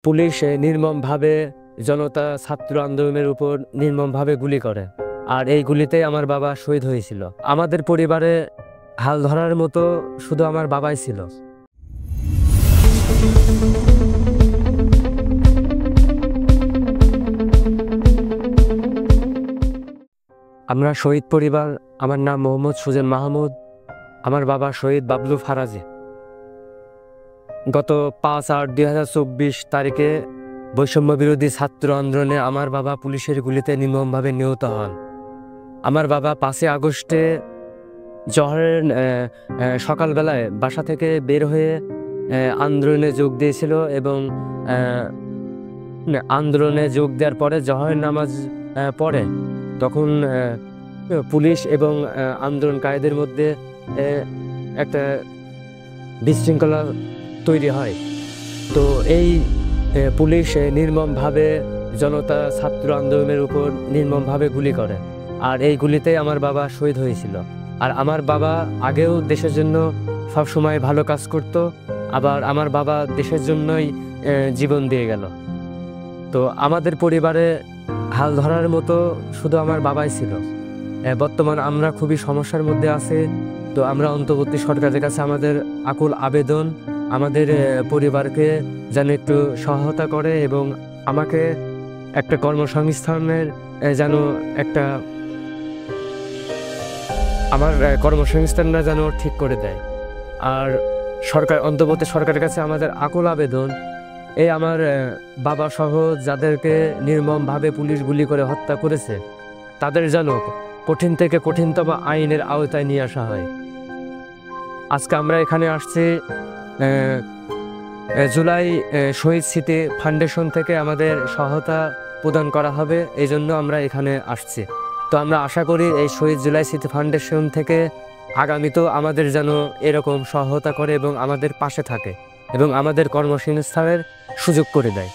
Police নির্মমভাবে জনতা ছাত্র আন্দোলনের উপর নির্মমভাবে গুলি করে। আর এই গুলিতে আমার বাবা শহীদ হয়েছিল। আমাদের পরিবারে হাল ধরার মতো শুধু আমার বাবাই ছিল। আমরা শহীদ পরিবার। আমার নাম মোহাম্মদ সুজন মাহমুদ। আমার বাবা শহীদ বাবলু ফারাজি। গত 5/8/2024 তারিখে বৈষম্য বিরোধী ছাত্র আন্দোলনে আমার বাবা পুলিশের গুলিতে নির্মমভাবে নিহত হন। আমার বাবা 5 আগস্টে জহরের সকালবেলায় বাসা থেকে বের হয়ে আন্দোলনে যোগ দিয়েছিল এবং আন্দোলনে যোগ দেওয়ার পরে জহরের নামাজ পড়ে তখন পুলিশ এবং আন্দোলনকারীদের মধ্যে একটা বিশৃঙ্খলা তৈরি হয়। তো এই পুলিশ নির্মমভাবে জনতা ছাত্র আন্দোলনের উপর নির্মমভাবে গুলি করে। আর এই গুলিতে আমার বাবা শহীদ হয়েছিল। আর আমার বাবা আগেও দেশের জন্য সবসময় ভালো কাজ করত। আবার আমার বাবা দেশের জন্যই জীবন দিয়ে গেল। তো আমাদের পরিবারে হাল ধরার মতো শুধু আমার বাবাই ছিল। বর্তমান আমরা খুবই সমস্যার মধ্যে আছি। তো আমরা অন্তর্বর্তী সরকারের কাছে আমাদের আকুল আবেদন, আমাদের পরিবারকে যেন একটু সহায়তা করে এবং আমাকে একটা কর্মসংস্থানের যেন আমার কর্মসংস্থানটা যেন ঠিক করে দেয়। আর অন্তর্বর্তী সরকারের কাছে আমাদের আকুল আবেদন, এই আমার বাবা সহ যাদেরকে নির্মমভাবে পুলিশ গুলি করে হত্যা করেছে তাদের যেন কঠিন থেকে কঠিনতম আইনের আওতায় নিয়ে আসা হয়। আজকে আমরা এখানে আসছি জুলাই শহীদ স্মৃতি ফাউন্ডেশন থেকে আমাদের সহায়তা প্রদান করা হবে, এই জন্য আমরা এখানে আসছি। তো আমরা আশা করি এই শহীদ জুলাই স্মৃতি ফাউন্ডেশন থেকে আগামীতেও আমাদের যেন এরকম সহায়তা করে এবং আমাদের পাশে থাকে এবং আমাদের কর্মসংস্থানের সুযোগ করে দেয়।